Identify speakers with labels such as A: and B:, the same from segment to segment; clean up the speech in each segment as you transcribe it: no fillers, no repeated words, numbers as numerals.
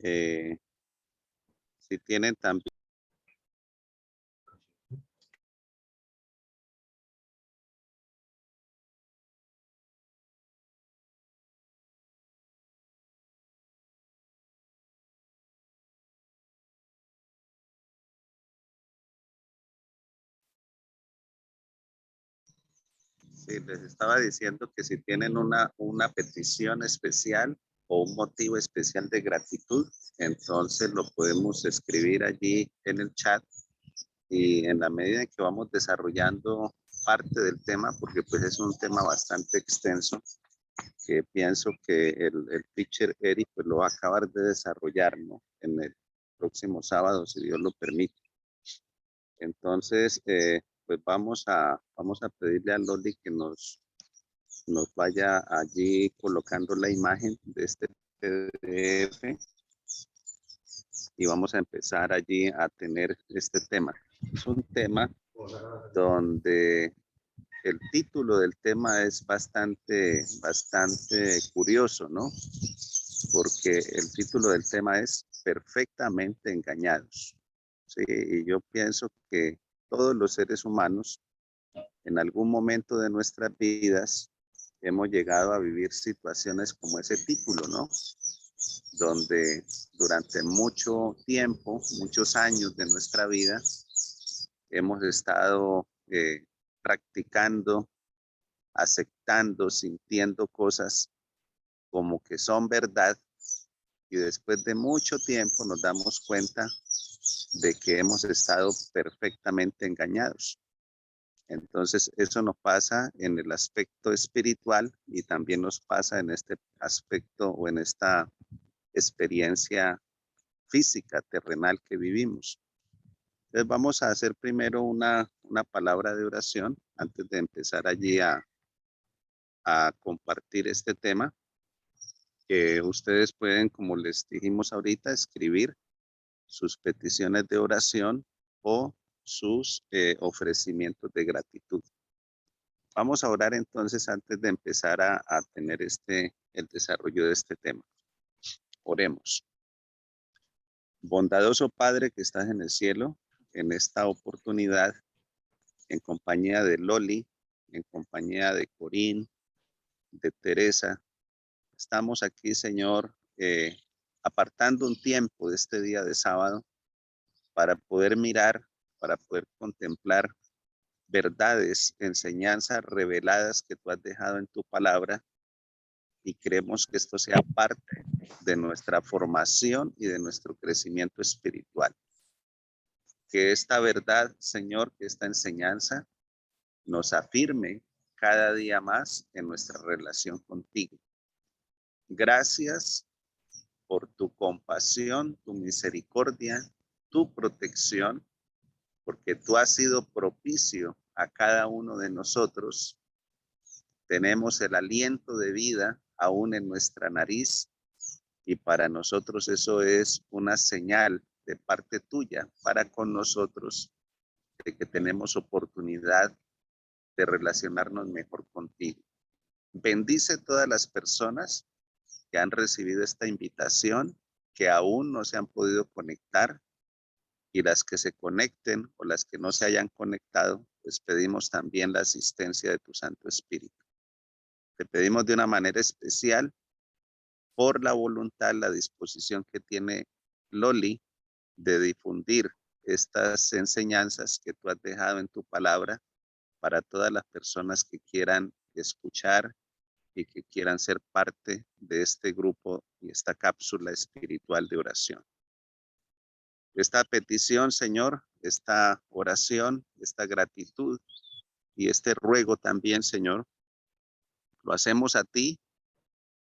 A: Eh, si tienen también. Sí, les estaba diciendo que si tienen una petición especial o un motivo especial de gratitud, entonces lo podemos escribir allí en el chat y en la medida en que vamos desarrollando parte del tema, porque pues es un tema bastante extenso, que pienso que el teacher Eric pues lo va a acabar de desarrollar, ¿no? En el próximo sábado, si Dios lo permite. Entonces, pues vamos a pedirle a Loli que nos vaya allí colocando la imagen de este PDF y vamos a empezar allí a tener este tema. Es un tema donde el título del tema es bastante curioso, ¿no? Porque el título del tema es Perfectamente Engañados. Sí, y yo pienso que todos los seres humanos en algún momento de nuestras vidas hemos llegado a vivir situaciones como ese título, ¿no? Donde durante mucho tiempo, muchos años de nuestra vida, hemos estado practicando, aceptando, sintiendo cosas como que son verdad y después de mucho tiempo nos damos cuenta de que hemos estado perfectamente engañados. Entonces, eso nos pasa en el aspecto espiritual y también nos pasa en este aspecto o en esta experiencia física, terrenal que vivimos. Entonces, vamos a hacer primero una palabra de oración antes de empezar allí a compartir este tema, que ustedes pueden, como les dijimos ahorita, escribir sus peticiones de oración o sus ofrecimientos de gratitud. Vamos a orar entonces antes de empezar a tener el desarrollo de este tema. Oremos. Bondadoso Padre que estás en el cielo, en esta oportunidad, en compañía de Loli, en compañía de Corín, de Teresa, estamos aquí, Señor, apartando un tiempo de este día de sábado para poder mirar, para poder contemplar verdades, enseñanzas reveladas que tú has dejado en tu palabra y queremos que esto sea parte de nuestra formación y de nuestro crecimiento espiritual. Que esta verdad, Señor, que esta enseñanza nos afirme cada día más en nuestra relación contigo. Gracias por tu compasión, tu misericordia, tu protección, porque tú has sido propicio a cada uno de nosotros. Tenemos el aliento de vida aún en nuestra nariz y para nosotros eso es una señal de parte tuya para con nosotros de que tenemos oportunidad de relacionarnos mejor contigo. Bendice todas las personas que han recibido esta invitación, que aún no se han podido conectar y las que se conecten o las que no se hayan conectado, pues pedimos también la asistencia de tu Santo Espíritu. Te pedimos de una manera especial por la voluntad, la disposición que tiene Loli de difundir estas enseñanzas que tú has dejado en tu palabra para todas las personas que quieran escuchar y que quieran ser parte de este grupo y esta cápsula espiritual de oración. Esta petición, Señor, esta oración, esta gratitud y este ruego también, Señor, lo hacemos a ti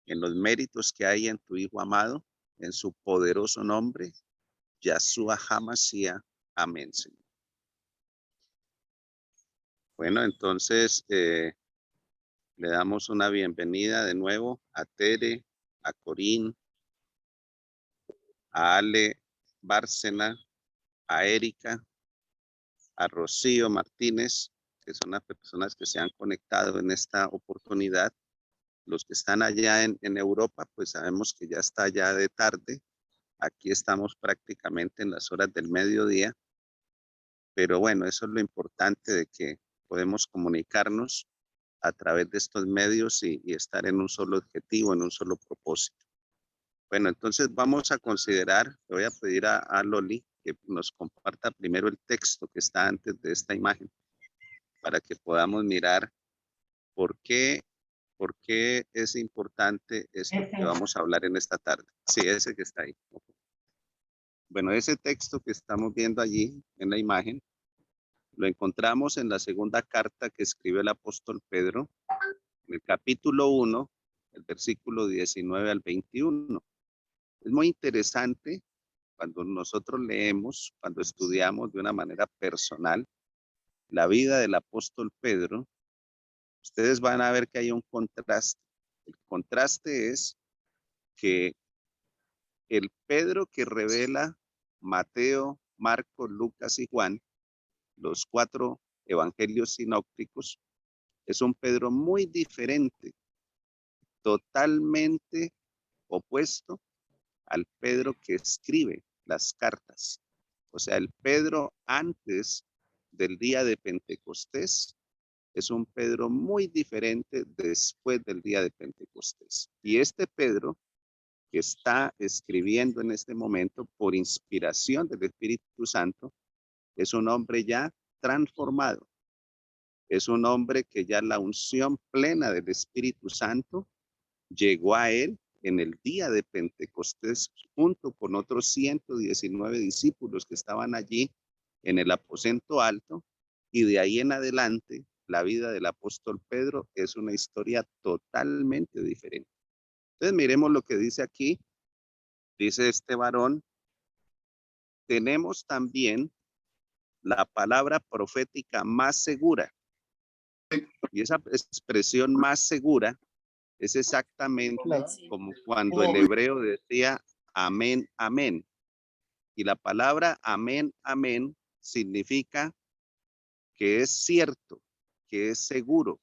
A: en los méritos que hay en tu Hijo amado, en su poderoso nombre, Yahshua HaMashiach. Amén, Señor. Bueno, entonces le damos una bienvenida de nuevo a Tere, a Corín, a Ale Bárcena, a Erika, a Rocío Martínez, que son las personas que se han conectado en esta oportunidad. Los que están allá en Europa, pues sabemos que ya está ya de tarde. Aquí estamos prácticamente en las horas del mediodía, pero bueno, eso es lo importante de que podemos comunicarnos a través de estos medios y estar en un solo objetivo, en un solo propósito. Bueno, entonces vamos a considerar, le voy a pedir a Loli que nos comparta primero el texto que está antes de esta imagen para que podamos mirar por qué es importante esto que vamos a hablar en esta tarde. Sí, ese que está ahí. Bueno, ese texto que estamos viendo allí en la imagen, lo encontramos en la segunda carta que escribió el apóstol Pedro, en el capítulo 1, el versículo 19 al 21. Es muy interesante cuando nosotros leemos, cuando estudiamos de una manera personal la vida del apóstol Pedro, ustedes van a ver que hay un contraste. El contraste es que el Pedro que revela Mateo, Marcos, Lucas y Juan, los 4 evangelios sinópticos, es un Pedro muy diferente, totalmente opuesto al Pedro que escribe las cartas. O sea, el Pedro antes del día de Pentecostés es un Pedro muy diferente después del día de Pentecostés. Y este Pedro que está escribiendo en este momento por inspiración del Espíritu Santo es un hombre ya transformado. Es un hombre que ya la unción plena del Espíritu Santo llegó a él en el día de Pentecostés junto con otros 119 discípulos que estaban allí en el aposento alto, y de ahí en adelante la vida del apóstol Pedro es una historia totalmente diferente. Entonces miremos lo que dice aquí. Dice este varón: tenemos también la palabra profética más segura. Y esa expresión más segura es exactamente como cuando el hebreo decía amén, amén. Y la palabra amén, amén significa que es cierto, que es seguro,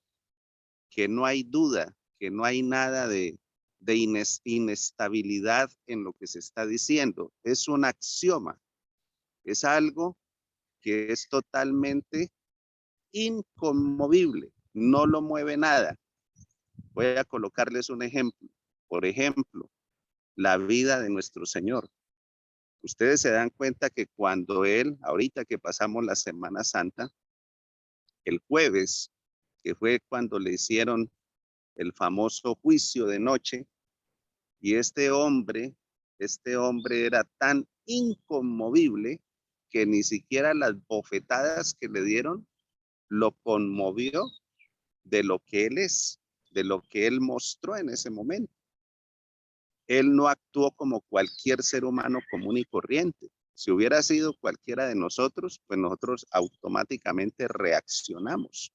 A: que no hay duda, que no hay nada de inestabilidad en lo que se está diciendo. Es un axioma, es algo que es totalmente inconmovible, no lo mueve nada. Voy a colocarles un ejemplo. Por ejemplo, la vida de nuestro Señor. Ustedes se dan cuenta que cuando Él, ahorita que pasamos la Semana Santa, el jueves, que fue cuando le hicieron el famoso juicio de noche, y este hombre era tan inconmovible que ni siquiera las bofetadas que le dieron lo conmovió de lo que él es, de lo que él mostró en ese momento. Él no actuó como cualquier ser humano común y corriente. Si hubiera sido cualquiera de nosotros, pues nosotros automáticamente reaccionamos.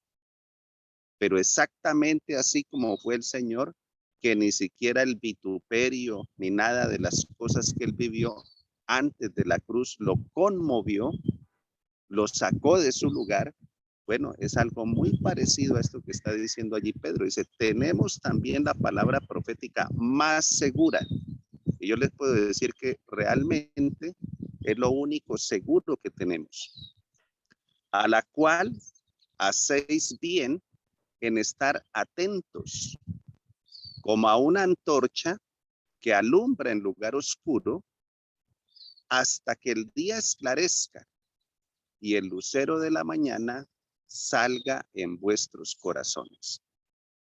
A: Pero exactamente así como fue el Señor, que ni siquiera el vituperio ni nada de las cosas que él vivió antes de la cruz lo conmovió, lo sacó de su lugar. Bueno, es algo muy parecido a esto que está diciendo allí Pedro. Dice, tenemos también la palabra profética más segura. Y yo les puedo decir que realmente es lo único seguro que tenemos, a la cual hacéis bien en estar atentos, como a una antorcha que alumbra en lugar oscuro hasta que el día esclarezca y el lucero de la mañana salga en vuestros corazones.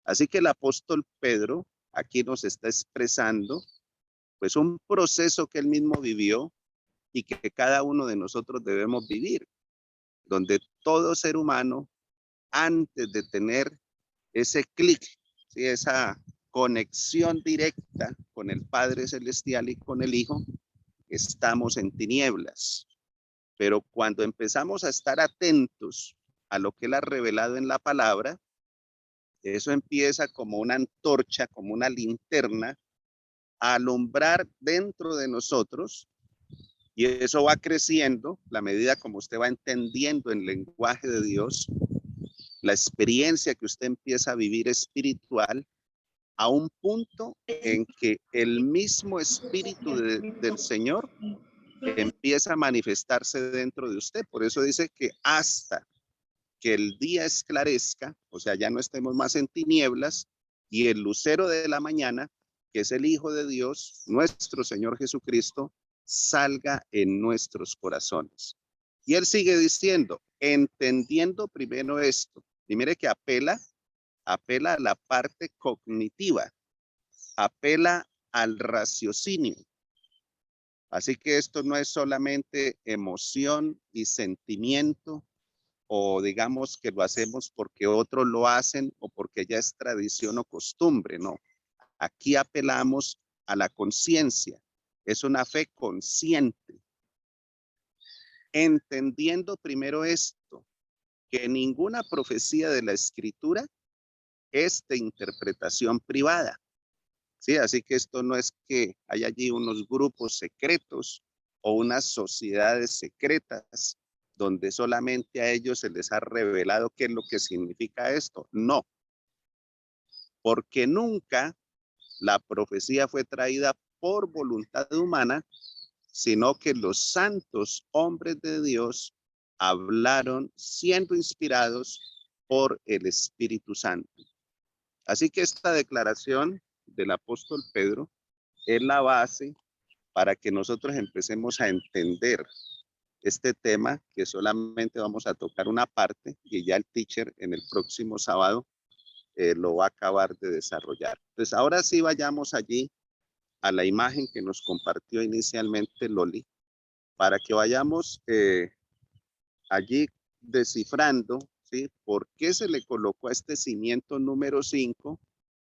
A: Así que el apóstol Pedro aquí nos está expresando pues un proceso que él mismo vivió y que cada uno de nosotros debemos vivir, donde todo ser humano, antes de tener ese clic, ¿sí?, esa conexión directa con el Padre Celestial y con el Hijo, estamos en tinieblas. Pero cuando empezamos a estar atentos a lo que él ha revelado en la palabra, eso empieza como una antorcha, como una linterna, a alumbrar dentro de nosotros, y eso va creciendo la medida como usted va entendiendo el lenguaje de Dios, la experiencia que usted empieza a vivir espiritual, a un punto en que el mismo Espíritu del Señor empieza a manifestarse dentro de usted. Por eso dice que hasta que el día esclarezca, o sea, ya no estemos más en tinieblas, y el lucero de la mañana, que es el Hijo de Dios, nuestro Señor Jesucristo, salga en nuestros corazones. Y él sigue diciendo, entendiendo primero esto, y mire que apela a la parte cognitiva, apela al raciocinio. Así que esto no es solamente emoción y sentimiento, o digamos que lo hacemos porque otros lo hacen o porque ya es tradición o costumbre, no. Aquí apelamos a la conciencia. Es una fe consciente. Entendiendo primero esto, que ninguna profecía de la Escritura es de interpretación privada. Sí, así que esto no es que hay allí unos grupos secretos o unas sociedades secretas donde solamente a ellos se les ha revelado qué es lo que significa esto. No, porque nunca la profecía fue traída por voluntad humana, sino que los santos hombres de Dios hablaron siendo inspirados por el Espíritu Santo. Así que esta declaración del apóstol Pedro es la base para que nosotros empecemos a entender este tema, que solamente vamos a tocar una parte y ya el teacher en el próximo sábado lo va a acabar de desarrollar. Entonces ahora sí vayamos allí a la imagen que nos compartió inicialmente Loli, para que vayamos allí descifrando, ¿sí? ¿Por qué se le colocó a este cimiento número 5?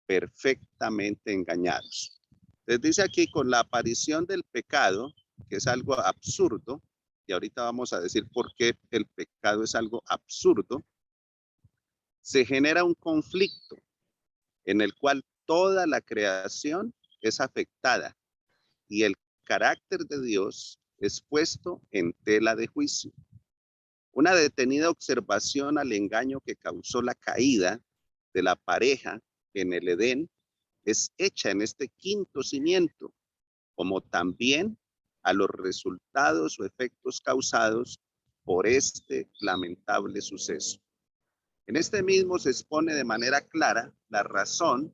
A: Perfectamente engañados. Les dice aquí, con la aparición del pecado, que es algo absurdo, y ahorita vamos a decir por qué el pecado es algo absurdo, se genera un conflicto en el cual toda la creación es afectada y el carácter de Dios es puesto en tela de juicio. Una detenida observación al engaño que causó la caída de la pareja en el Edén es hecha en este quinto cimiento, como también a los resultados o efectos causados por este lamentable suceso. En este mismo se expone de manera clara la razón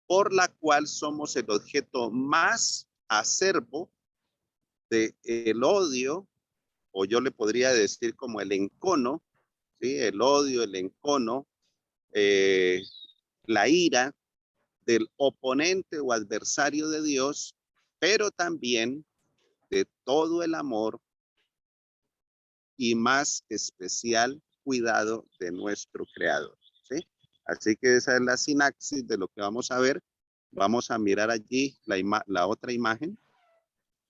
A: por la cual somos el objeto más acerbo del odio, o yo le podría decir como el encono, ¿sí? El odio, el encono, la ira del oponente o adversario de Dios, pero también de todo el amor y más especial cuidado de nuestro Creador, ¿sí? Así que esa es la sinapsis de lo que vamos a ver. Vamos a mirar allí la otra imagen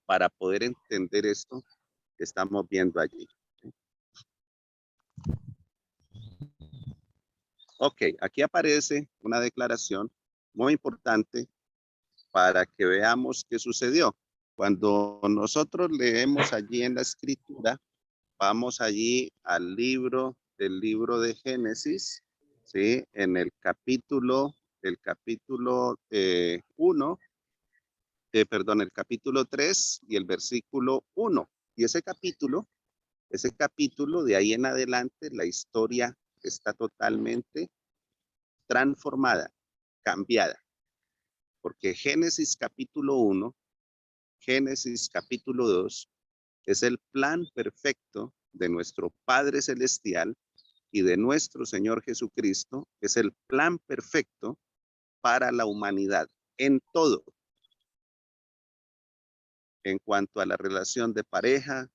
A: para poder entender esto que estamos viendo allí. Ok, aquí aparece una declaración muy importante para que veamos qué sucedió. Cuando nosotros leemos allí en la escritura, vamos allí al del libro de Génesis, ¿sí? En el capítulo 1, perdón, el capítulo 3 y el versículo 1. Y ese capítulo de ahí en adelante, la historia está totalmente transformada, cambiada, porque Génesis capítulo 1, Génesis capítulo 2, es el plan perfecto de nuestro Padre Celestial y de nuestro Señor Jesucristo, es el plan perfecto para la humanidad en todo, en cuanto a la relación de pareja,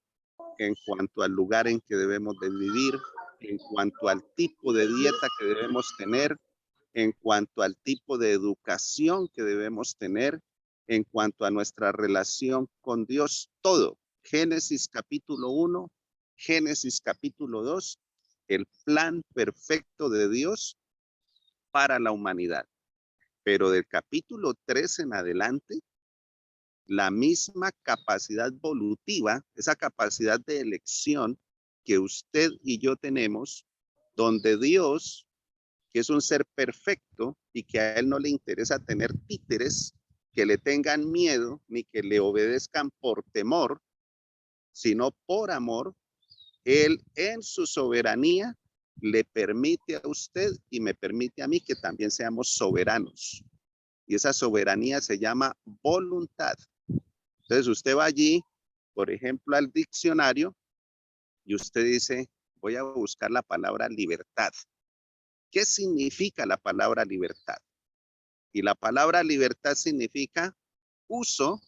A: en cuanto al lugar en que debemos de vivir, en cuanto al tipo de dieta que debemos tener, en cuanto al tipo de educación que debemos tener, en cuanto a nuestra relación con Dios, todo. Génesis capítulo 1, Génesis capítulo 2, el plan perfecto de Dios para la humanidad. Pero del capítulo 3 en adelante, la misma capacidad evolutiva, esa capacidad de elección que usted y yo tenemos, donde Dios, que es un ser perfecto y que a él no le interesa tener títeres que le tengan miedo ni que le obedezcan por temor, sino por amor, él en su soberanía le permite a usted y me permite a mí que también seamos soberanos. Y esa soberanía se llama voluntad. Entonces usted va allí, por ejemplo, al diccionario y usted dice, voy a buscar la palabra libertad. ¿Qué significa la palabra libertad? Y la palabra libertad significa uso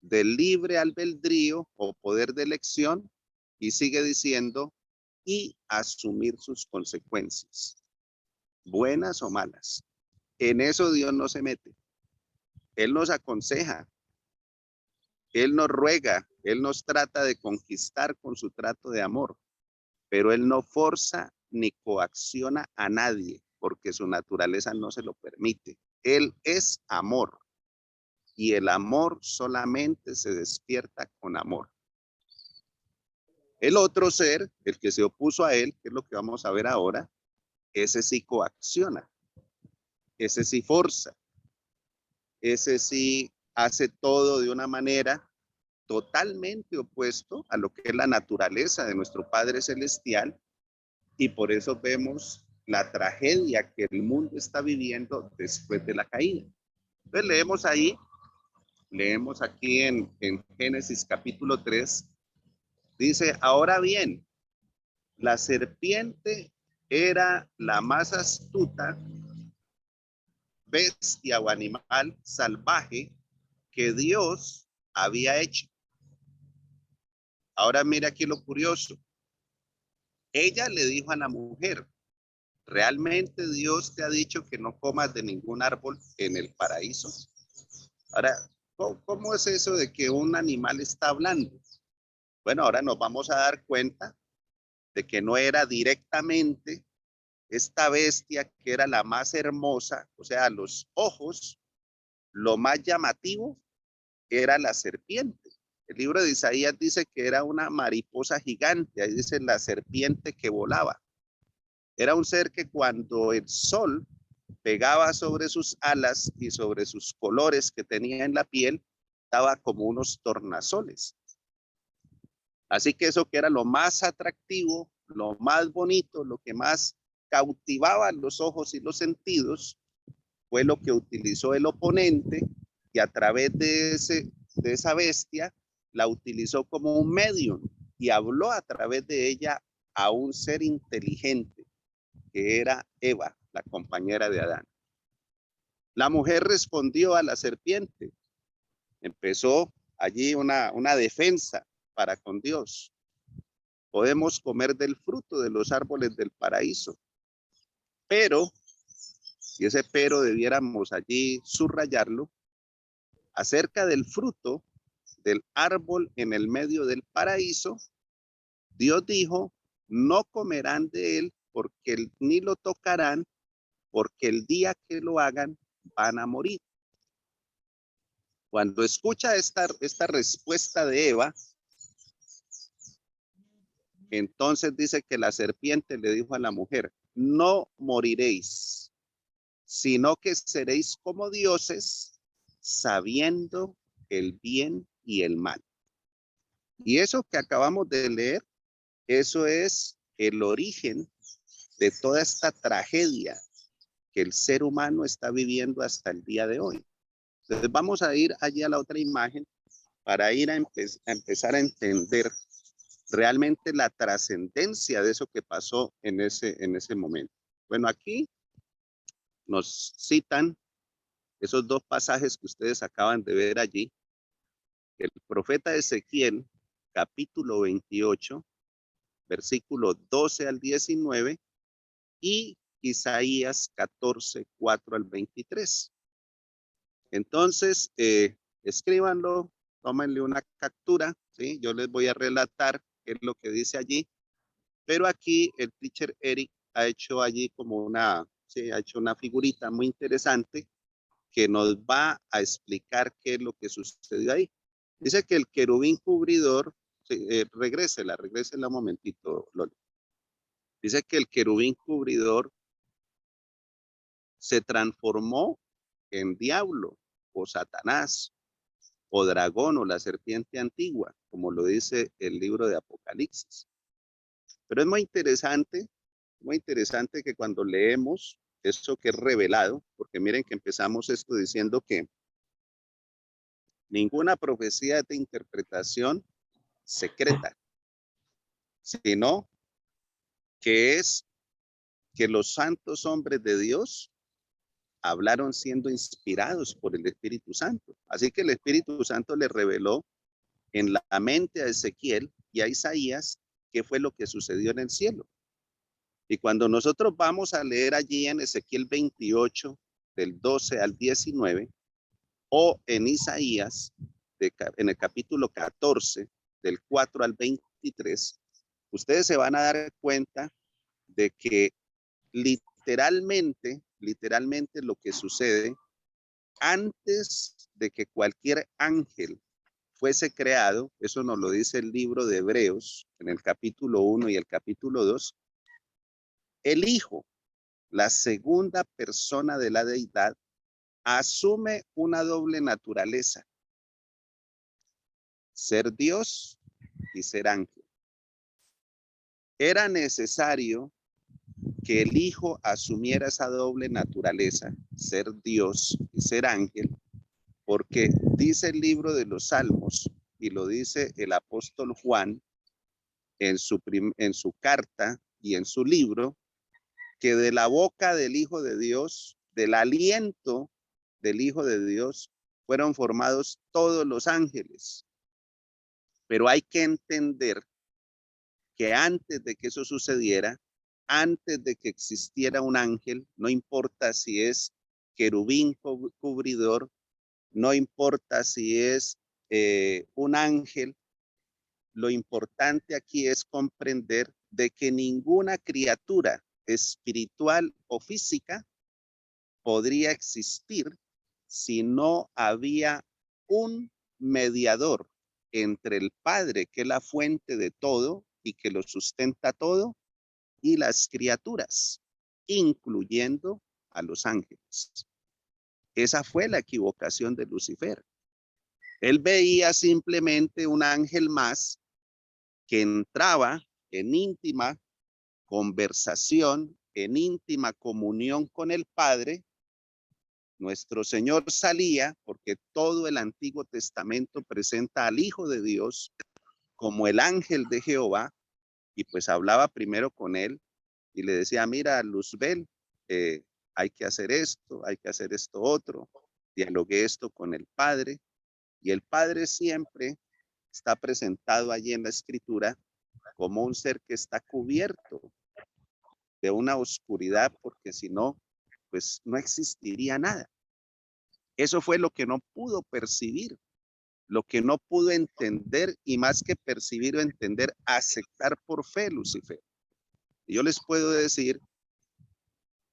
A: del libre albedrío o poder de elección, y sigue diciendo, y asumir sus consecuencias, buenas o malas. En eso Dios no se mete. Él nos aconseja, Él nos ruega, Él nos trata de conquistar con su trato de amor, pero Él no forza ni coacciona a nadie, porque su naturaleza no se lo permite. Él es amor, y el amor solamente se despierta con amor. El otro ser, el que se opuso a él, que es lo que vamos a ver ahora, ese sí coacciona, ese sí forza, ese sí hace todo de una manera totalmente opuesto a lo que es la naturaleza de nuestro Padre Celestial, y por eso vemos la tragedia que el mundo está viviendo después de la caída. Entonces leemos aquí en Génesis capítulo 3, dice, ahora bien, la serpiente era la más astuta bestia o animal salvaje que Dios había hecho. Ahora mira aquí lo curioso. Ella le dijo a la mujer, ¿realmente Dios te ha dicho que no comas de ningún árbol en el paraíso? Ahora, ¿cómo es eso de que un animal está hablando? Bueno, ahora nos vamos a dar cuenta de que no era directamente esta bestia que era la más hermosa, o sea, a los ojos, lo más llamativo era la serpiente. El libro de Isaías dice que era una mariposa gigante, ahí dice la serpiente que volaba. Era un ser que cuando el sol pegaba sobre sus alas y sobre sus colores que tenía en la piel, daba como unos tornasoles. Así que eso que era lo más atractivo, lo más bonito, lo que más cautivaba los ojos y los sentidos, fue lo que utilizó el oponente, y a través de esa bestia la utilizó como un medium y habló a través de ella a un ser inteligente que era Eva, la compañera de Adán. La mujer respondió a la serpiente, empezó allí una defensa para con Dios. Podemos comer del fruto de los árboles del paraíso, pero, y ese pero debiéramos allí subrayarlo, acerca del fruto del árbol en el medio del paraíso, Dios dijo, no comerán de él porque ni lo tocarán, porque el día que lo hagan van a morir. Cuando escucha esta respuesta de Eva, entonces dice que la serpiente le dijo a la mujer, no moriréis, sino que seréis como dioses, sabiendo el bien y el mal. Y eso que acabamos de leer, eso es el origen de toda esta tragedia que el ser humano está viviendo hasta el día de hoy. Entonces vamos a ir allí a la otra imagen para ir a empezar a entender realmente la trascendencia de eso que pasó en ese momento. Bueno, aquí nos citan esos dos pasajes que ustedes acaban de ver allí. El profeta Ezequiel, capítulo 28, versículo 12 al 19, y Isaías 14, 4 al 23. Entonces, escríbanlo, tómenle una captura, ¿sí? Yo les voy a relatar qué es lo que dice allí, pero aquí el teacher Eric ha hecho allí como sí, ha hecho una figurita muy interesante que nos va a explicar qué es lo que sucedió ahí. Dice que el querubín cubridor, sí, regrésela un momentito, Loli. Dice que el querubín cubridor se transformó en diablo o Satanás o dragón o la serpiente antigua, como lo dice el libro de Apocalipsis. Pero es muy interesante que cuando leemos eso que es revelado, porque miren que empezamos esto diciendo que ninguna profecía de interpretación secreta, sino que es que los santos hombres de Dios hablaron siendo inspirados por el Espíritu Santo. Así que el Espíritu Santo le reveló en la mente a Ezequiel y a Isaías qué fue lo que sucedió en el cielo. Y cuando nosotros vamos a leer allí en Ezequiel 28, del 12 al 19, o en Isaías, en el capítulo 14, del 4 al 23, ustedes se van a dar cuenta de que literalmente lo que sucede antes de que cualquier ángel fuese creado, eso nos lo dice el libro de Hebreos, en el capítulo 1 y el capítulo 2, el Hijo, la segunda persona de la deidad, asume una doble naturaleza, ser Dios y ser ángel. Era necesario que el Hijo asumiera esa doble naturaleza, ser Dios y ser ángel, porque dice el libro de los Salmos y lo dice el apóstol Juan en su carta y en su libro, que de la boca del Hijo de Dios, del aliento del Hijo de Dios, fueron formados todos los ángeles. Pero hay que entender que antes de que eso sucediera, antes de que existiera un ángel, no importa si es querubín cubridor, no importa si es un ángel, lo importante aquí es comprender de que ninguna criatura espiritual o física podría existir si no había un mediador entre el Padre, que es la fuente de todo y que lo sustenta todo, y las criaturas, incluyendo a los ángeles. Esa fue la equivocación de Lucifer. Él veía simplemente un ángel más que entraba en íntima conversación, en íntima comunión con el Padre. Nuestro Señor salía, porque todo el Antiguo Testamento presenta al Hijo de Dios como el ángel de Jehová, y pues hablaba primero con él y le decía, mira, Luzbel, hay que hacer esto otro, dialogué esto con el Padre, y el Padre siempre está presentado allí en la Escritura como un ser que está cubierto de una oscuridad, porque si no, pues no existiría nada. Eso fue lo que no pudo percibir, lo que no pudo entender, y más que percibir o entender, aceptar por fe Lucifer. Y yo les puedo decir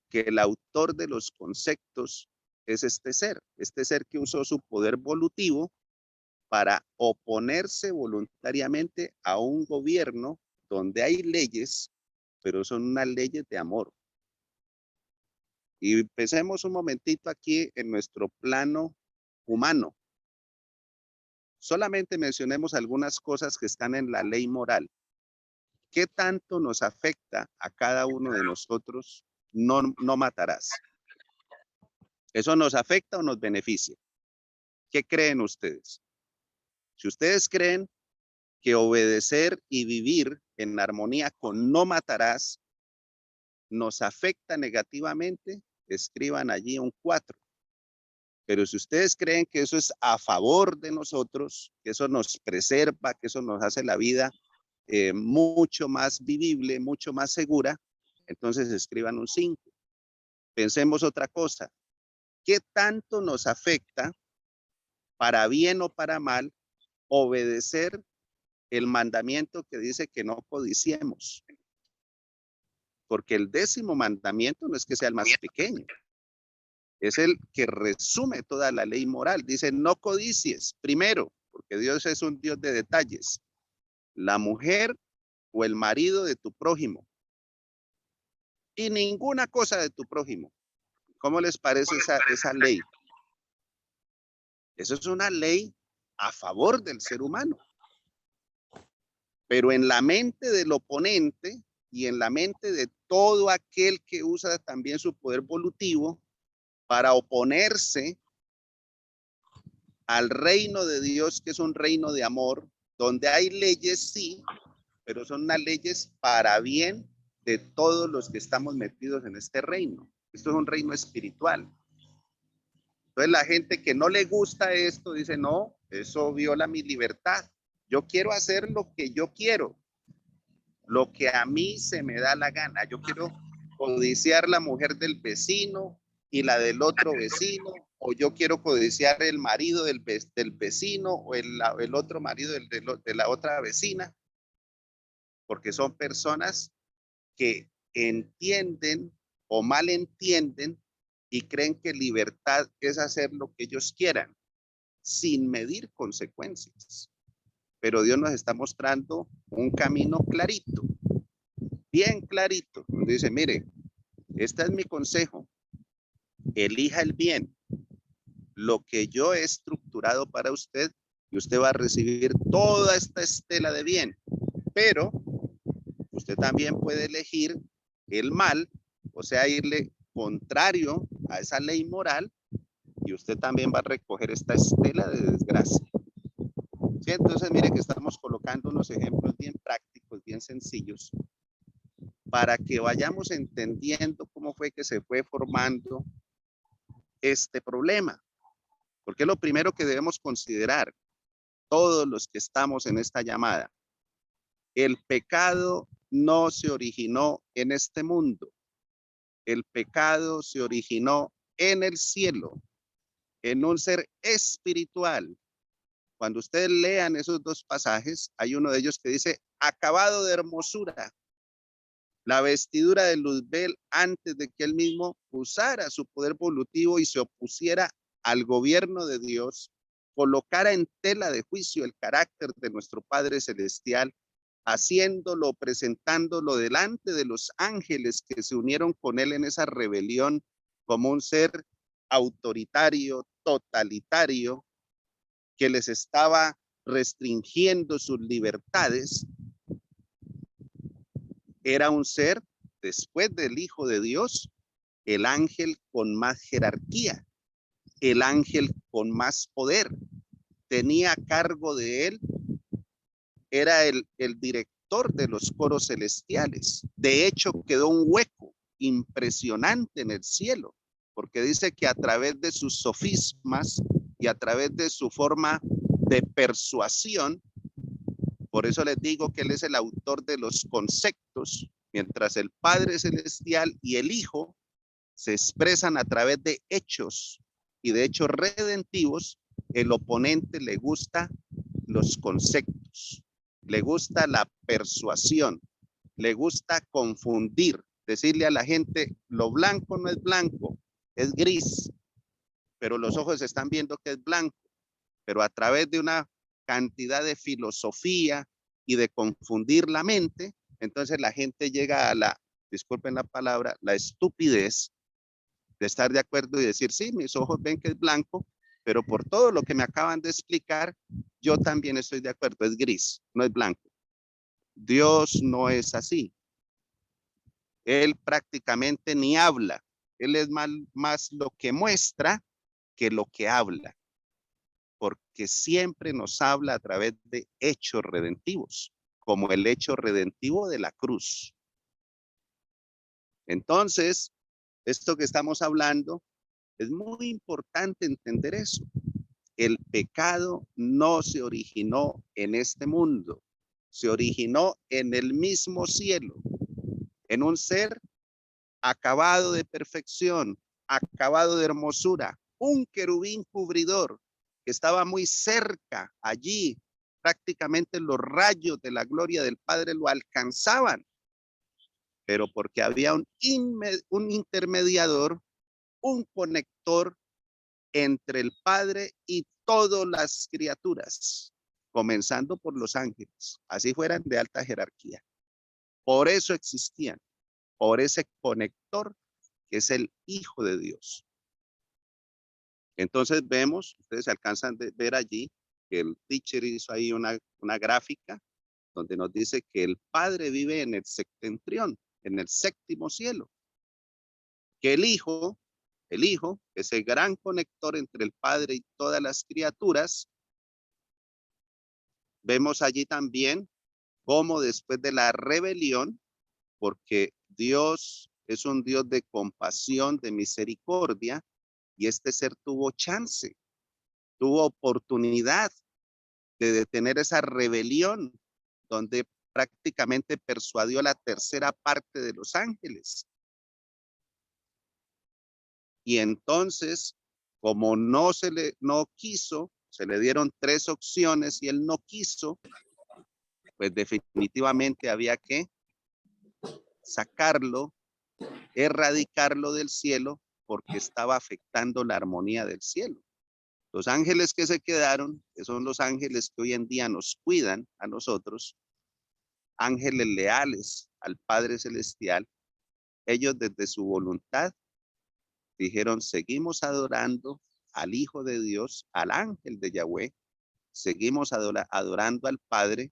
A: que el autor de los conceptos es este ser que usó su poder volutivo para oponerse voluntariamente a un gobierno donde hay leyes, pero son unas leyes de amor. Y pensemos un momentito aquí en nuestro plano humano. Solamente mencionemos algunas cosas que están en la ley moral. ¿Qué tanto nos afecta a cada uno de nosotros? No matarás. ¿Eso nos afecta o nos beneficia? ¿Qué creen ustedes? Si ustedes creen que obedecer y vivir en armonía con no matarás nos afecta negativamente, escriban allí un 4. Pero si ustedes creen que eso es a favor de nosotros, que eso nos preserva, que eso nos hace la vida mucho más vivible, mucho más segura, entonces escriban un 5. Pensemos otra cosa. ¿Qué tanto nos afecta, para bien o para mal, obedecer el mandamiento que dice que no codiciemos? Porque el 10º mandamiento no es que sea el más pequeño, es el que resume toda la ley moral. Dice, no codicies, primero, porque Dios es un Dios de detalles, la mujer o el marido de tu prójimo, y ninguna cosa de tu prójimo. ¿Cómo les parece esa ley? Eso es una ley a favor del ser humano. Pero en la mente del oponente y en la mente de todo aquel que usa también su poder volutivo para oponerse al reino de Dios, que es un reino de amor, donde hay leyes, sí, pero son unas leyes para bien de todos los que estamos metidos en este reino. Esto es un reino espiritual. Entonces la gente que no le gusta esto dice, no, eso viola mi libertad. Yo quiero hacer lo que yo quiero, lo que a mí se me da la gana. Yo quiero codiciar la mujer del vecino y la del otro vecino, o yo quiero codiciar el marido del vecino o el otro marido de la otra vecina, porque son personas que entienden o malentienden y creen que libertad es hacer lo que ellos quieran sin medir consecuencias. Pero Dios nos está mostrando un camino clarito, bien clarito, donde dice, mire, este es mi consejo, elija el bien, lo que yo he estructurado para usted, y usted va a recibir toda esta estela de bien, pero usted también puede elegir el mal, o sea, irle contrario a esa ley moral, y usted también va a recoger esta estela de desgracia. ¿Sí? Entonces, mire que estamos colocando unos ejemplos bien prácticos, bien sencillos, para que vayamos entendiendo cómo fue que se fue formando este problema. Porque es lo primero que debemos considerar todos los que estamos en esta llamada. El pecado no se originó en este mundo. El pecado se originó en el cielo, en un ser espiritual. Cuando ustedes lean esos dos pasajes, hay uno de ellos que dice, acabado de hermosura, la vestidura de Luzbel antes de que él mismo usara su poder volutivo y se opusiera al gobierno de Dios, colocara en tela de juicio el carácter de nuestro Padre Celestial, haciéndolo, presentándolo delante de los ángeles que se unieron con él en esa rebelión como un ser autoritario, totalitario, que les estaba restringiendo sus libertades. Era un ser, después del Hijo de Dios, el ángel con más jerarquía, el ángel con más poder. Tenía a cargo de él, era el director de los coros celestiales. De hecho, quedó un hueco impresionante en el cielo, porque dice que a través de sus sofismas y a través de su forma de persuasión, por eso les digo que él es el autor de los conceptos, mientras el Padre Celestial y el Hijo se expresan a través de hechos y de hechos redentivos, el oponente le gusta los conceptos, le gusta la persuasión, le gusta confundir, decirle a la gente, lo blanco no es blanco, es gris, pero los ojos están viendo que es blanco, pero a través de una cantidad de filosofía y de confundir la mente, entonces la gente llega a la, disculpen la palabra, la estupidez de estar de acuerdo y decir, sí, mis ojos ven que es blanco, pero por todo lo que me acaban de explicar, yo también estoy de acuerdo, es gris, no es blanco. Dios no es así. Él prácticamente ni habla. Él es más lo que muestra que lo que habla, porque siempre nos habla a través de hechos redentivos, como el hecho redentivo de la cruz. Entonces, esto que estamos hablando, es muy importante entender eso. El pecado no se originó en este mundo, se originó en el mismo cielo, en un ser acabado de perfección, acabado de hermosura, un querubín cubridor que estaba muy cerca allí, prácticamente los rayos de la gloria del Padre lo alcanzaban, pero porque había un intermediador, un conector entre el Padre y todas las criaturas, comenzando por los ángeles, así fueran de alta jerarquía. Por eso existían, por ese conector que es el Hijo de Dios. Entonces vemos, ustedes alcanzan a ver allí, que el teacher hizo ahí una gráfica donde nos dice que el Padre vive en el septentrión, en el séptimo cielo. Que el Hijo, es el gran conector entre el Padre y todas las criaturas. Vemos allí también cómo después de la rebelión, porque Dios es un Dios de compasión, de misericordia, y este ser tuvo chance, tuvo oportunidad de detener esa rebelión, donde prácticamente persuadió a la tercera parte de los ángeles. Y entonces, como no quiso, se le dieron 3 opciones y él no quiso, pues definitivamente había que sacarlo, erradicarlo del cielo, porque estaba afectando la armonía del cielo. Los ángeles que se quedaron, que son los ángeles que hoy en día nos cuidan a nosotros, ángeles leales al Padre Celestial, ellos desde su voluntad dijeron, seguimos adorando al Hijo de Dios, al ángel de Yahweh, seguimos adorando al Padre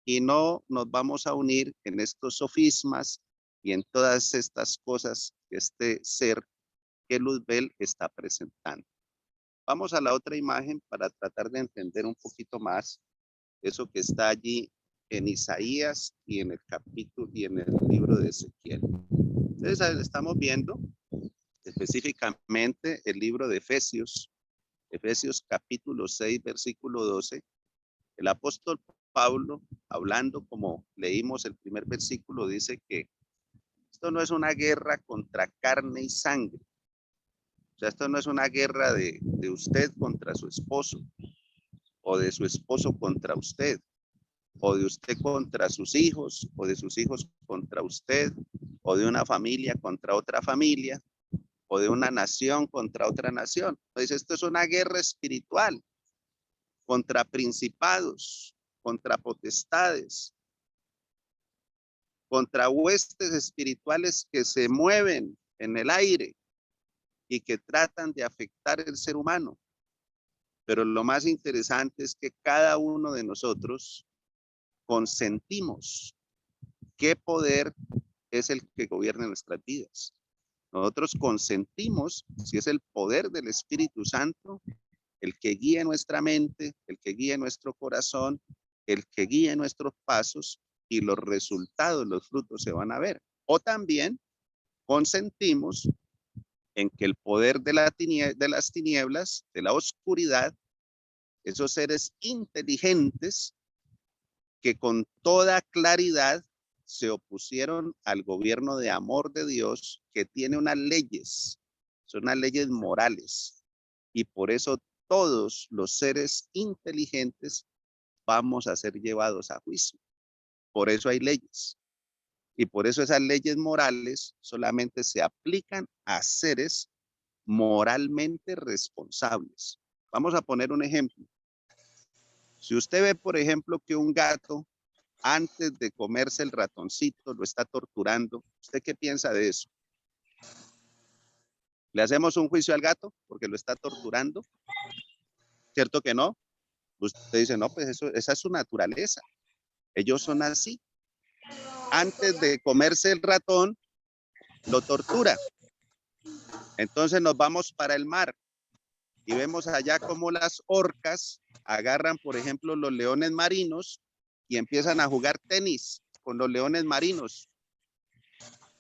A: y no nos vamos a unir en estos sofismas y en todas estas cosas que este ser que Luzbel está presentando. Vamos a la otra imagen para tratar de entender un poquito más eso que está allí en Isaías y en el capítulo y en el libro de Ezequiel. Entonces estamos viendo específicamente el libro de Efesios capítulo 6, versículo 12. El apóstol Pablo, hablando como leímos el primer versículo, dice que esto no es una guerra contra carne y sangre. O sea, esto no es una guerra de usted contra su esposo, o de su esposo contra usted, o de usted contra sus hijos, o de sus hijos contra usted, o de una familia contra otra familia, o de una nación contra otra nación. Entonces, esto es una guerra espiritual contra principados, contra potestades, contra huestes espirituales que se mueven en el aire y que tratan de afectar el ser humano. Pero lo más interesante es que cada uno de nosotros consentimos qué poder es el que gobierna nuestras vidas. Nosotros consentimos si es el poder del Espíritu Santo el que guíe nuestra mente, el que guíe nuestro corazón, el que guíe nuestros pasos, y los resultados, los frutos se van a ver. O también consentimos en que el poder de las tinieblas, de la oscuridad, esos seres inteligentes que con toda claridad se opusieron al gobierno de amor de Dios, que tiene unas leyes, son unas leyes morales, y por eso todos los seres inteligentes vamos a ser llevados a juicio. Por eso hay leyes. Y por eso esas leyes morales solamente se aplican a seres moralmente responsables. Vamos a poner un ejemplo. Si usted ve, por ejemplo, que un gato, antes de comerse el ratoncito, lo está torturando, ¿usted qué piensa de eso? ¿Le hacemos un juicio al gato porque lo está torturando? ¿Cierto que no? Usted dice, no, pues esa es su naturaleza. Ellos son así. Antes de comerse el ratón, lo tortura. Entonces nos vamos para el mar y vemos allá como las orcas agarran, por ejemplo, los leones marinos y empiezan a jugar tenis con los leones marinos.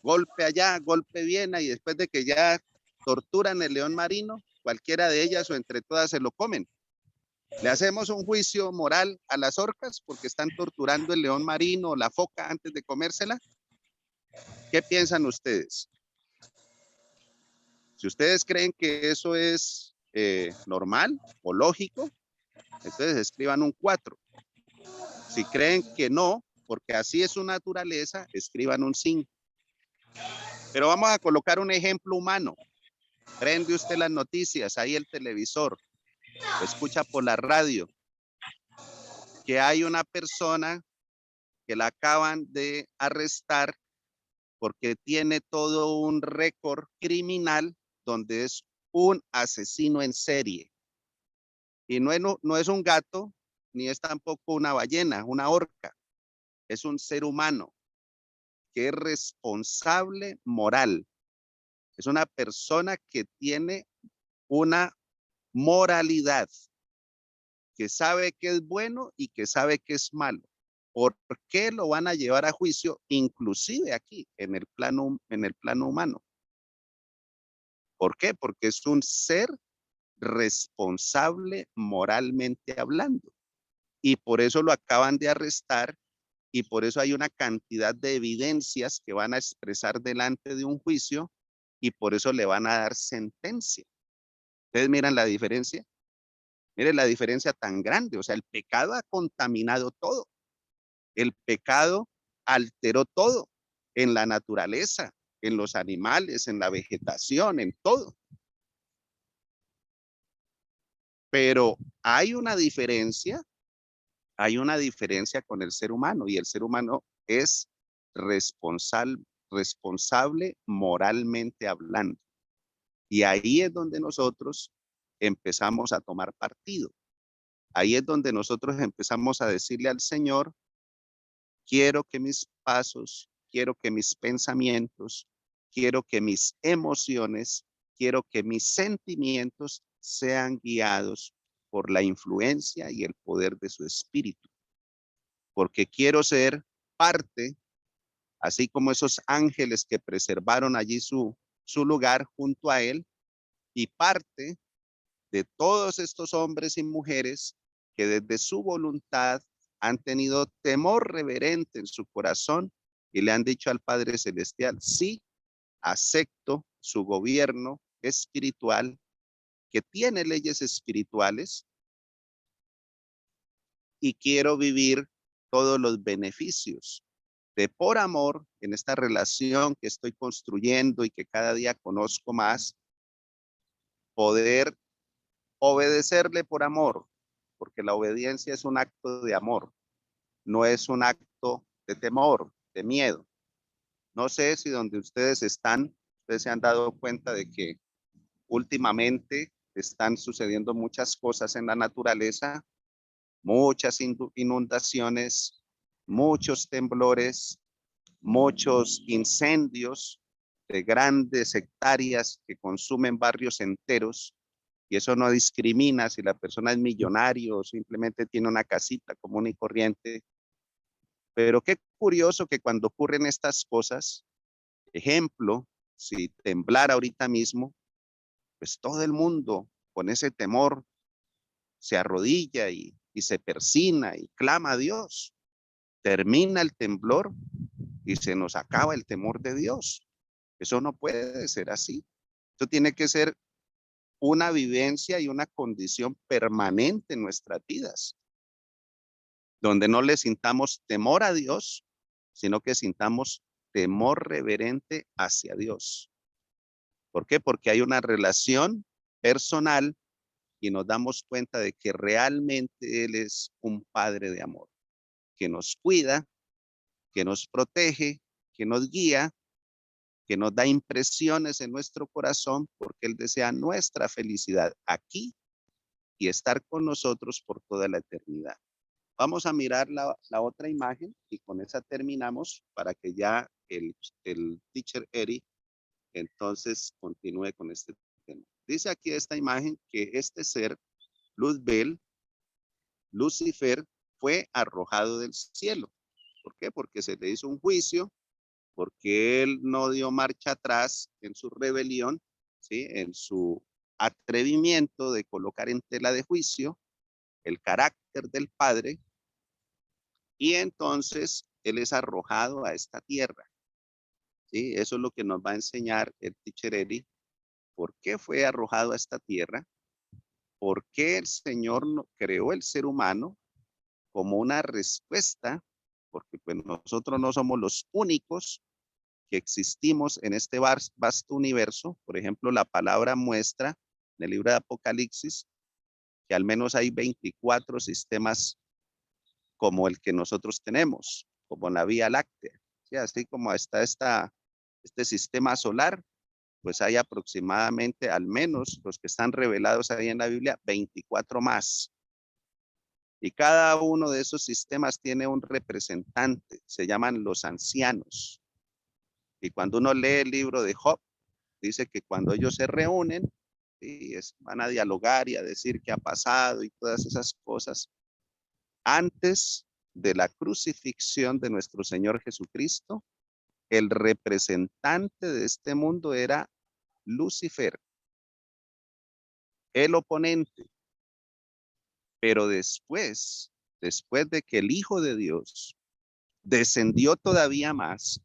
A: Golpe allá, golpe viene, y después de que ya torturan el león marino, cualquiera de ellas o entre todas se lo comen. ¿Le hacemos un juicio moral a las orcas porque están torturando el león marino o la foca antes de comérsela? ¿Qué piensan ustedes? Si ustedes creen que eso es normal o lógico, entonces escriban un 4. Si creen que no, porque así es su naturaleza, escriban un 5. Pero vamos a colocar un ejemplo humano. Prende usted las noticias, ahí el televisor, lo escucha por la radio, que hay una persona que la acaban de arrestar porque tiene todo un récord criminal donde es un asesino en serie. Y no es un gato, ni es tampoco una ballena, una orca. Es un ser humano que es responsable moral. Es una persona que tiene una moralidad, que sabe que es bueno y que sabe que es malo. ¿Por qué lo van a llevar a juicio, inclusive aquí, en el plano humano? ¿Por qué? Porque es un ser responsable moralmente hablando. Y por eso lo acaban de arrestar y por eso hay una cantidad de evidencias que van a expresar delante de un juicio y por eso le van a dar sentencia. ¿Ustedes miran la diferencia? Miren la diferencia tan grande. O sea, el pecado ha contaminado todo. El pecado alteró todo en la naturaleza, en los animales, en la vegetación, en todo. Pero hay una diferencia con el ser humano y el ser humano es responsable moralmente hablando. Y ahí es donde nosotros empezamos a tomar partido. Ahí es donde nosotros empezamos a decirle al Señor, quiero que mis pasos, quiero que mis pensamientos, quiero que mis emociones, quiero que mis sentimientos sean guiados por la influencia y el poder de su espíritu. Porque quiero ser parte, así como esos ángeles que preservaron allí su lugar junto a él, y parte de todos estos hombres y mujeres que desde su voluntad han tenido temor reverente en su corazón y le han dicho al Padre Celestial, sí, acepto su gobierno espiritual que tiene leyes espirituales y quiero vivir todos los beneficios de por amor en esta relación que estoy construyendo y que cada día conozco más, poder obedecerle por amor, porque la obediencia es un acto de amor, no es un acto de temor, de miedo. No sé si donde ustedes están, ustedes se han dado cuenta de que últimamente están sucediendo muchas cosas en la naturaleza, muchas inundaciones, muchos temblores, muchos incendios de grandes hectáreas que consumen barrios enteros. Y eso no discrimina si la persona es millonario o simplemente tiene una casita común y corriente. Pero qué curioso que cuando ocurren estas cosas, ejemplo, si temblara ahorita mismo, pues todo el mundo con ese temor se arrodilla y se persina y clama a Dios. Termina el temblor y se nos acaba el temor de Dios. Eso no puede ser así. Eso tiene que ser una vivencia y una condición permanente en nuestras vidas, donde no le sintamos temor a Dios, sino que sintamos temor reverente hacia Dios. ¿Por qué? Porque hay una relación personal y nos damos cuenta de que realmente Él es un Padre de amor, que nos cuida, que nos protege, que nos guía, que nos da impresiones en nuestro corazón, porque Él desea nuestra felicidad aquí y estar con nosotros por toda la eternidad. Vamos a mirar la otra imagen y con esa terminamos para que ya el teacher Eric entonces continúe con este tema. Dice aquí esta imagen que este ser, Luzbel, Lucifer, fue arrojado del cielo. ¿Por qué? Porque se le hizo un juicio, porque él no dio marcha atrás en su rebelión, ¿sí? En su atrevimiento de colocar en tela de juicio el carácter del Padre, y entonces él es arrojado a esta tierra. ¿Sí? Eso es lo que nos va a enseñar el teacher Eli. ¿Por qué fue arrojado a esta tierra? ¿Por qué el Señor creó el ser humano como una respuesta? Porque pues nosotros no somos los únicos que existimos en este vasto universo. Por ejemplo, la palabra muestra en el libro de Apocalipsis que al menos hay 24 sistemas como el que nosotros tenemos, como la Vía Láctea. ¿Sí? Así como está esta este sistema solar, pues hay aproximadamente, al menos los que están revelados ahí en la Biblia, 24 más. Y cada uno de esos sistemas tiene un representante, se llaman los ancianos. Y cuando uno lee el libro de Job, dice que cuando ellos se reúnen, van a dialogar y a decir qué ha pasado y todas esas cosas. Antes de la crucifixión de nuestro Señor Jesucristo, el representante de este mundo era Lucifer, el oponente. Pero después de que el Hijo de Dios descendió todavía más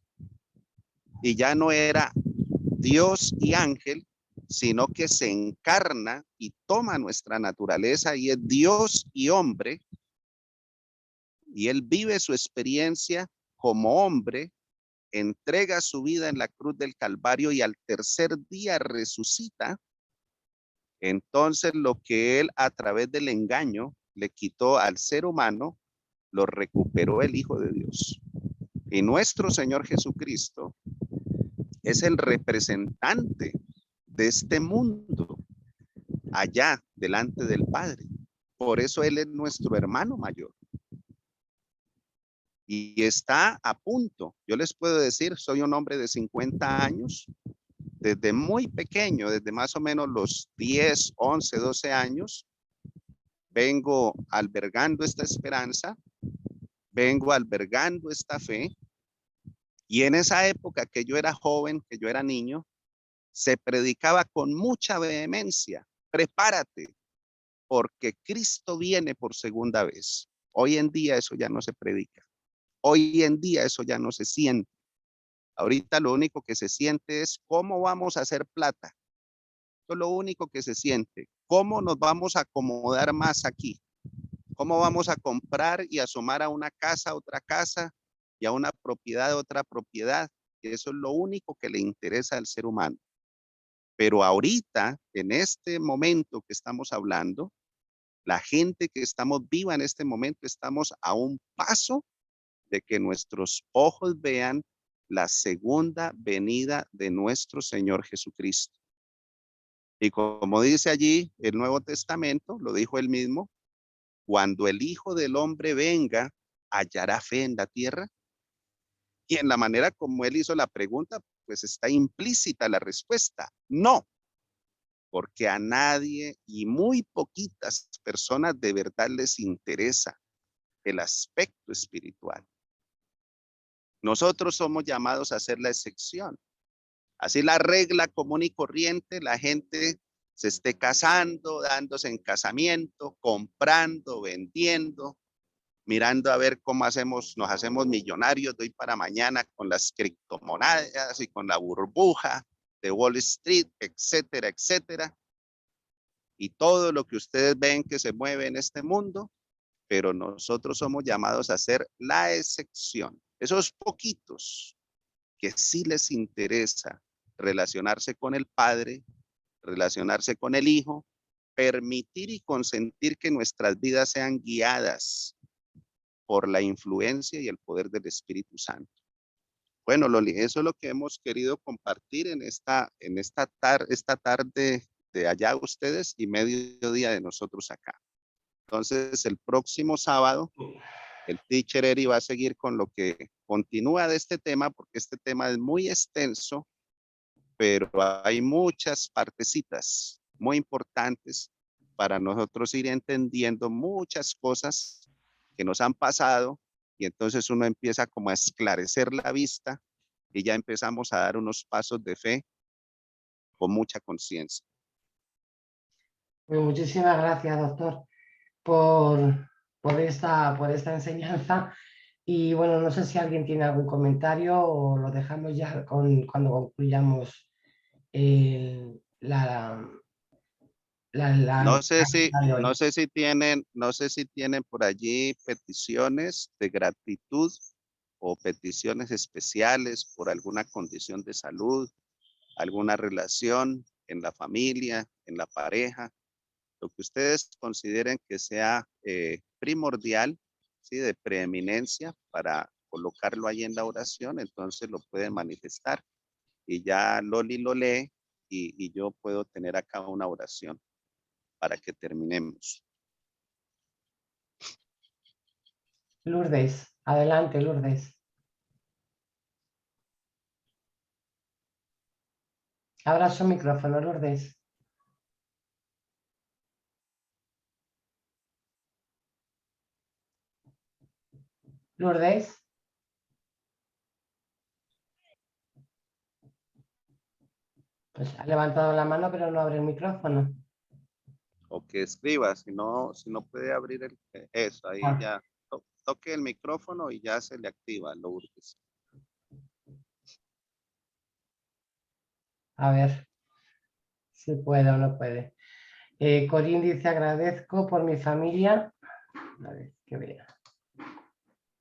A: y ya no era Dios y ángel, sino que se encarna y toma nuestra naturaleza y es Dios y hombre, y él vive su experiencia como hombre, entrega su vida en la cruz del Calvario y al tercer día resucita. Entonces lo que él a través del engaño le quitó al ser humano, lo recuperó el Hijo de Dios. Y nuestro Señor Jesucristo es el representante de este mundo allá delante del Padre. Por eso Él es nuestro hermano mayor. Y está a punto. Yo les puedo decir, soy un hombre de 50 años. Desde muy pequeño, desde más o menos los 10, 11, 12 años, vengo albergando esta esperanza, vengo albergando esta fe. Y en esa época que yo era joven, que yo era niño, se predicaba con mucha vehemencia: prepárate, porque Cristo viene por segunda vez. Hoy en día eso ya no se predica. Hoy en día eso ya no se siente. Ahorita lo único que se siente es cómo vamos a hacer plata. Eso es lo único que se siente. ¿Cómo nos vamos a acomodar más aquí? ¿Cómo vamos a comprar y asomar a una casa, a otra casa, y a una propiedad, a otra propiedad? Y eso es lo único que le interesa al ser humano. Pero ahorita, en este momento que estamos hablando, la gente que estamos viva en este momento, estamos a un paso de que nuestros ojos vean la segunda venida de nuestro Señor Jesucristo. Y como dice allí el Nuevo Testamento, lo dijo él mismo: cuando el Hijo del Hombre venga, ¿hallará fe en la tierra? Y en la manera como él hizo la pregunta, pues está implícita la respuesta: no, porque a nadie y muy poquitas personas de verdad les interesa el aspecto espiritual. Nosotros somos llamados a hacer la excepción. Así la regla común y corriente, la gente se esté casando, dándose en casamiento, comprando, vendiendo, mirando a ver cómo nos hacemos millonarios de hoy para mañana con las criptomonedas y con la burbuja de Wall Street, etcétera, etcétera. Y todo lo que ustedes ven que se mueve en este mundo, pero nosotros somos llamados a hacer la excepción. Esos poquitos que sí les interesa relacionarse con el Padre, relacionarse con el Hijo, permitir y consentir que nuestras vidas sean guiadas por la influencia y el poder del Espíritu Santo. Bueno, Loli, eso es lo que hemos querido compartir en esta tarde de allá ustedes y mediodía de nosotros acá. Entonces, el próximo sábado, el teacher Eri va a seguir con lo que continúa de este tema, porque este tema es muy extenso, pero hay muchas partecitas muy importantes para nosotros ir entendiendo muchas cosas que nos han pasado, y entonces uno empieza como a esclarecer la vista y ya empezamos a dar unos pasos de fe con mucha conciencia.
B: Pues muchísimas gracias, doctor, por esta enseñanza. Y bueno, no sé si alguien tiene algún comentario o lo dejamos ya cuando concluyamos la
A: No sé si,
B: de hoy.
A: no sé si tienen por allí peticiones de gratitud o peticiones especiales por alguna condición de salud, alguna relación en la familia, en la pareja, lo que ustedes consideren que sea primordial, ¿sí? De preeminencia para colocarlo ahí en la oración, entonces lo pueden manifestar. y ya Loli lo lee y yo puedo tener acá una oración para que terminemos.
B: Lourdes, adelante, Lourdes. Abra su micrófono, Lourdes. Lourdes. Pues ha levantado la mano, pero no abre el micrófono.
A: O que escriba, si no puede abrir eso, ahí
B: Ah,
A: ya toque el micrófono y ya se le activa, Lourdes.
B: a ver si puede o no puede. Corín dice, agradezco por mi familia. A ver, que vea.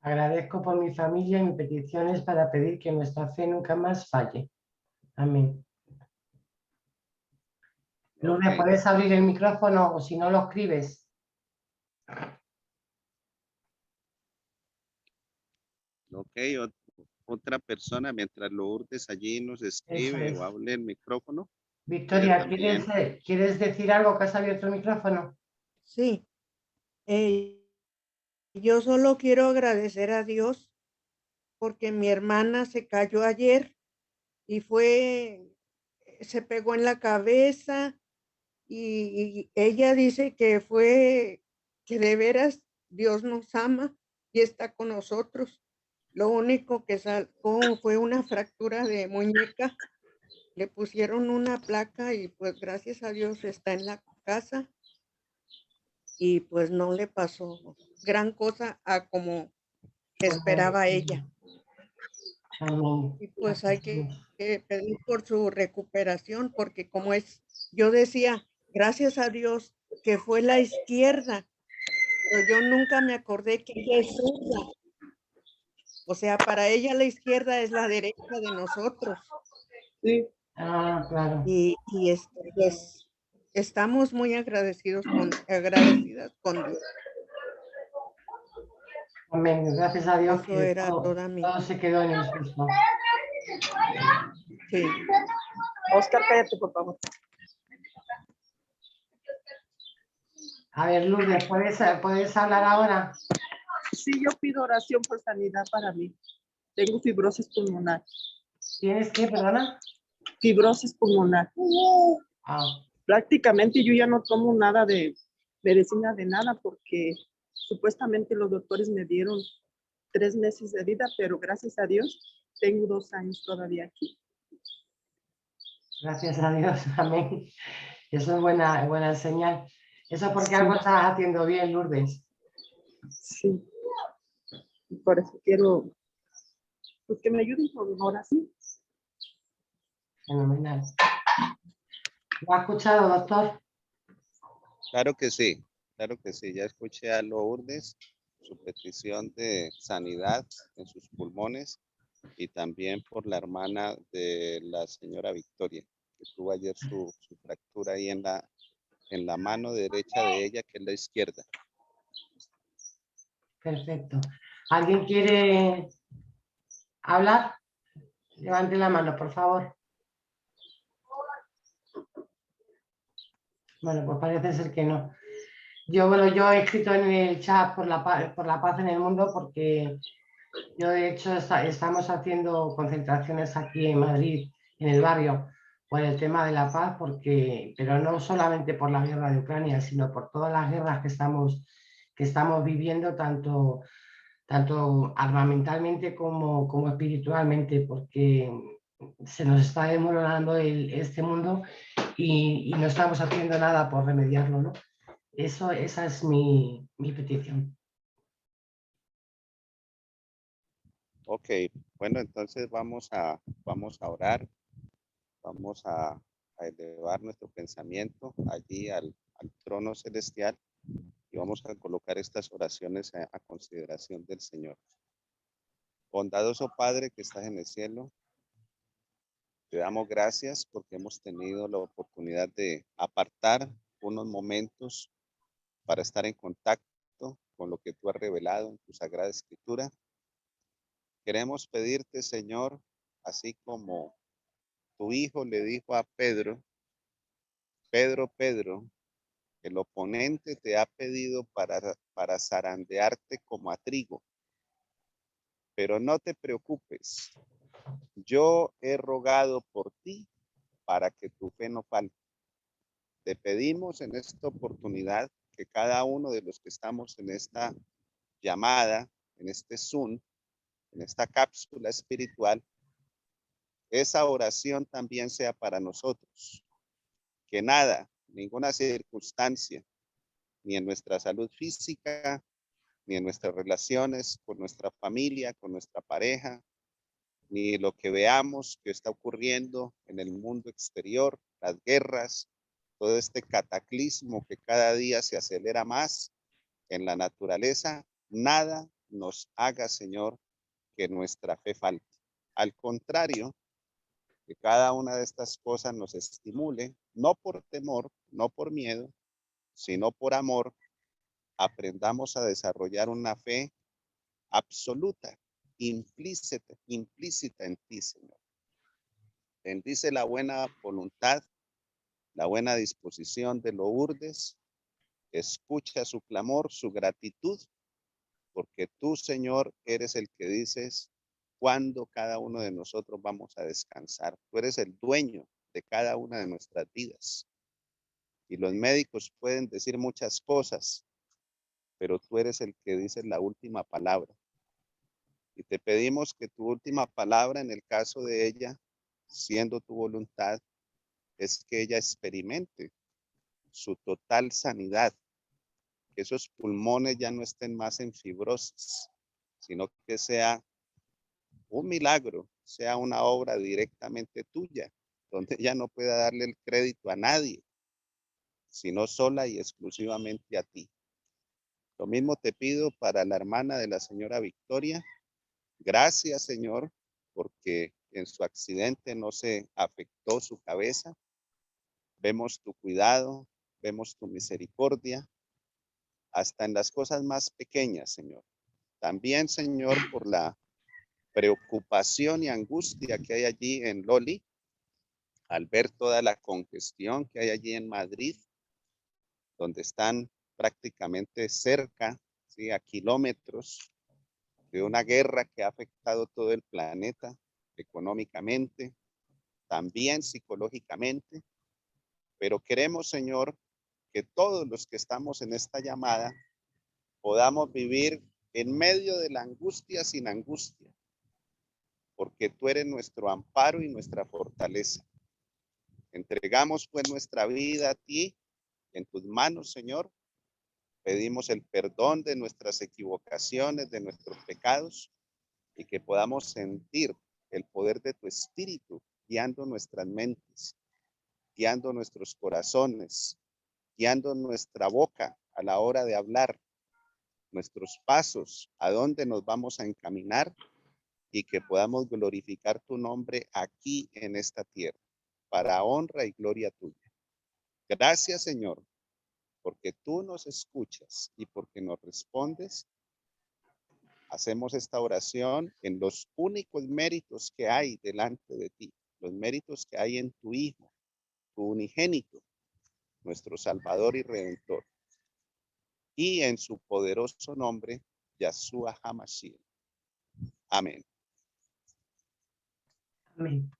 B: Agradezco por mi familia y mi petición es para pedir que nuestra fe nunca más falle. Amén. Lourdes,
A: Ok,
B: ¿puedes abrir el micrófono o si no lo escribes?
A: ok, otra persona, mientras Lourdes allí nos
B: Eso
A: escribe o
B: es.
A: hable el micrófono, ella
B: Victoria,
A: también.
B: ¿quieres decir algo que has abierto el micrófono?
C: Sí, eh, yo solo quiero agradecer a Dios porque mi hermana se cayó ayer y se pegó en la cabeza y ella dice que que de veras Dios nos ama y está con nosotros. Lo único que sacó fue una fractura de muñeca. Le pusieron una placa y pues gracias a Dios está en la casa y pues no le pasó gran cosa a como esperaba ella.
B: Amén.
C: Y pues hay que pedir por su recuperación, porque yo decía, gracias a Dios que fue la izquierda, pero yo nunca me acordé que ella es zurda. O sea, para ella la izquierda es la derecha de nosotros.
D: Sí,
B: Ah, claro.
C: Pues estamos muy agradecidas con Dios.
B: Amén. Gracias a Dios
C: Eso
B: que
C: era toda
B: todo se quedó en el susto.
C: sí.
D: Oscar, cállate, por favor.
B: A ver, Lourdes, ¿puedes hablar ahora?
D: Sí, yo pido oración por sanidad para mí. Tengo fibrosis pulmonar.
B: ¿Tienes qué, perdona?
D: Fibrosis pulmonar.
B: Ah,
D: Prácticamente yo ya no tomo nada de medicina de nada porque supuestamente los doctores me dieron 3 meses de vida, pero gracias a Dios tengo 2 años todavía aquí.
B: gracias a Dios. Amén. Eso es buena señal. Eso porque
D: Sí,
B: algo estás haciendo bien, Lourdes.
D: sí. Por eso quiero pues, que me ayuden con oración.
B: Fenomenal. ¿Lo ha escuchado, doctor?
A: Claro que sí, ya escuché a Lourdes, su petición de sanidad en sus pulmones y también por la hermana de la señora Victoria, que tuvo ayer su fractura ahí en la mano derecha de ella, que es la izquierda.
B: Perfecto. ¿Alguien quiere hablar? Levante la mano, por favor. Bueno, pues parece ser que no. Yo he escrito en el chat por la paz en el mundo porque yo de hecho estamos haciendo concentraciones aquí en Madrid, en el barrio, por el tema de la paz, pero no solamente por la guerra de Ucrania, sino por todas las guerras que estamos viviendo, tanto armamentalmente como espiritualmente, porque se nos está demorando este mundo y no estamos haciendo nada por remediarlo, ¿no? Esa es mi petición.
A: Ok, bueno, entonces vamos a orar, vamos a elevar nuestro pensamiento allí al trono celestial y vamos a colocar estas oraciones a consideración del Señor. Bondadoso Padre que estás en el cielo, te damos gracias porque hemos tenido la oportunidad de apartar unos momentos para estar en contacto con lo que tú has revelado en tu Sagrada Escritura. Queremos pedirte, Señor, así como tu hijo le dijo a Pedro, Pedro, Pedro, el oponente te ha pedido para zarandearte como a trigo, pero no te preocupes. Yo he rogado por ti para que tu fe no falte. Te pedimos en esta oportunidad que cada uno de los que estamos en esta llamada, en este Zoom, en esta cápsula espiritual, esa oración también sea para nosotros. Que nada, ninguna circunstancia, ni en nuestra salud física, ni en nuestras relaciones con nuestra familia, con nuestra pareja, ni lo que veamos que está ocurriendo en el mundo exterior, las guerras, todo este cataclismo que cada día se acelera más en la naturaleza, nada nos haga, Señor, que nuestra fe falte. Al contrario, que cada una de estas cosas nos estimule, no por temor, no por miedo, sino por amor, aprendamos a desarrollar una fe absoluta, implícita en ti, Señor. Bendice la buena voluntad, la buena disposición de Lourdes, escucha su clamor, su gratitud, porque tú, Señor, eres el que dices cuándo cada uno de nosotros vamos a descansar. Tú eres el dueño de cada una de nuestras vidas. Y los médicos pueden decir muchas cosas, pero tú eres el que dice la última palabra. Y te pedimos que tu última palabra en el caso de ella, siendo tu voluntad, es que ella experimente su total sanidad, que esos pulmones ya no estén más en fibrosis, sino que sea un milagro, sea una obra directamente tuya, donde ella no pueda darle el crédito a nadie, sino sola y exclusivamente a ti. Lo mismo te pido para la hermana de la señora Victoria. Gracias, Señor, porque en su accidente no se afectó su cabeza. Vemos tu cuidado, vemos tu misericordia, hasta en las cosas más pequeñas, Señor. También, Señor, por la preocupación y angustia que hay allí en Loli, al ver toda la congestión que hay allí en Madrid, donde están prácticamente cerca, ¿sí?, a kilómetros de una guerra que ha afectado todo el planeta, económicamente, también psicológicamente. Pero queremos, Señor, que todos los que estamos en esta llamada podamos vivir en medio de la angustia sin angustia, porque tú eres nuestro amparo y nuestra fortaleza. Entregamos pues nuestra vida a ti, en tus manos, Señor. Pedimos el perdón de nuestras equivocaciones, de nuestros pecados, y que podamos sentir el poder de tu espíritu guiando nuestras mentes, guiando nuestros corazones, guiando nuestra boca a la hora de hablar, nuestros pasos, a dónde nos vamos a encaminar, y que podamos glorificar tu nombre aquí en esta tierra, para honra y gloria tuya. Gracias, Señor, porque tú nos escuchas y porque nos respondes. Hacemos esta oración en los únicos méritos que hay delante de ti, los méritos que hay en tu Hijo, tu unigénito, nuestro Salvador y Redentor. Y en su poderoso nombre, Yahshua HaMashiach. Amén.
B: Amén.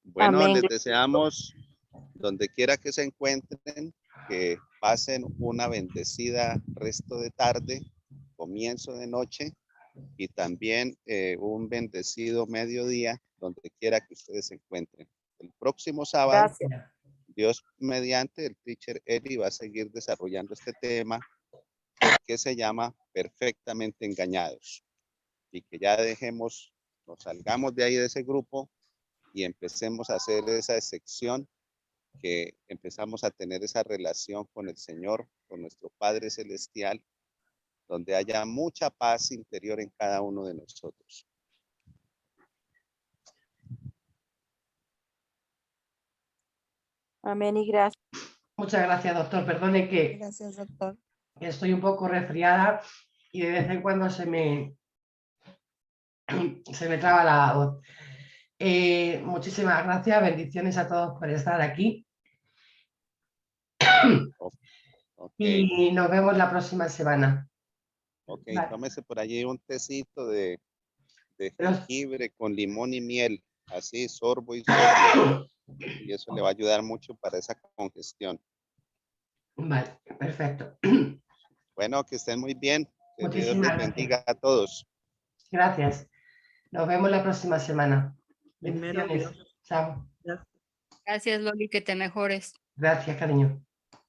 A: Bueno,
E: Amén.
A: les deseamos, donde quiera que se encuentren, que pasen una bendecida resto de tarde, comienzo de noche, y también un bendecido mediodía, donde quiera que ustedes se encuentren. El próximo sábado,
E: Gracias.
A: Dios mediante, el teacher Eli va a seguir desarrollando este tema que se llama Perfectamente Engañados. Y que ya dejemos, nos salgamos de ahí de ese grupo y empecemos a hacer esa sección, que empezamos a tener esa relación con el Señor, con nuestro Padre Celestial, donde haya mucha paz interior en cada uno de nosotros.
E: Amén y gracias.
B: Muchas gracias, doctor. Perdone que
C: Gracias, doctor.
B: estoy un poco resfriada y de vez en cuando se me traba la voz. Muchísimas gracias, bendiciones a todos por estar aquí.
A: Ok,
B: Y nos vemos la próxima semana.
A: ok.
B: Vale.
A: Tómese por allí un tecito de
B: Pero-
A: jengibre con limón y miel. Así, sorbo y sorbo. Y eso le va a ayudar mucho para esa congestión.
B: Vale, perfecto.
A: Bueno, que estén muy bien. Que Dios
B: Muchísimas
A: les
B: gracias.
A: bendiga a todos.
B: Gracias. Nos vemos la próxima semana.
C: Primero
B: Bendiciones.
C: Dios.
B: Chao.
C: Gracias.
E: Gracias, Loli, que te mejores.
B: Gracias, cariño.